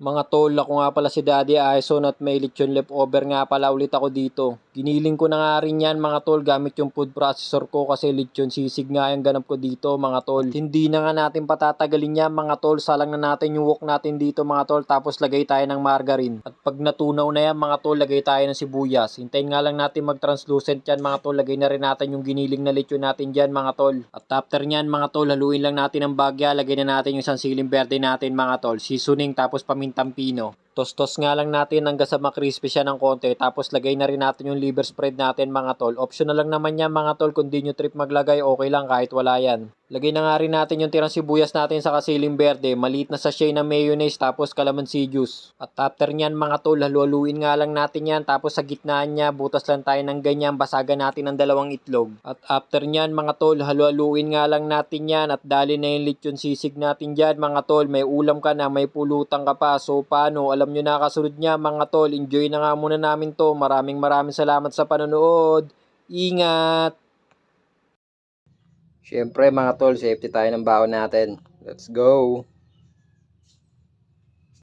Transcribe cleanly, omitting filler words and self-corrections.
Mga tol, ako nga pala si Daddy Aison at may lechon leftover nga pala ulit ako dito. Giniling ko na nga rin yan mga tol gamit yung food processor ko kasi lechon sisig nga yung ganap ko dito mga tol. Hindi na nga natin patatagalin yan mga tol, salang na natin yung wok natin dito mga tol tapos lagay tayo ng margarine. At pag natunaw na yan mga tol, lagay tayo ng sibuyas. Hintayin nga lang natin mag-translucent yan mga tol, lagay na rin natin yung giniling na lechon natin dyan mga tol. At after nyan mga tol, haluin lang natin ang bagya, lagay na natin yung isang siling berde natin mga tol, seasoning tapos pamintang pino. Tostos nga lang natin hanggang sa makrispy siya ng konti tapos lagay na rin natin yung liver spread natin mga tol. Optional lang naman yan mga tol, kung di nyo trip maglagay okay lang kahit wala yan. Lagay na nga rin natin yung tirang sibuyas natin sa kasiling berde, maliit na sachet ng mayonnaise tapos calamansi juice. At after nyan mga tol, halu-haluin nga lang natin yan tapos sa gitnaan niya butas lang tayo ng ganyan, basagan natin ng 2 itlog. At after nyan mga tol, halu-haluin nga lang natin yan at dali na yung lechon sisig natin dyan mga tol. May ulam ka na, may pulutan ka pa, so paano? Alam nyo na kasunod niya mga tol, enjoy na nga muna namin to. Maraming salamat sa panonood. Ingat! Siyempre mga tol, safety tayo ng baon natin. Let's go!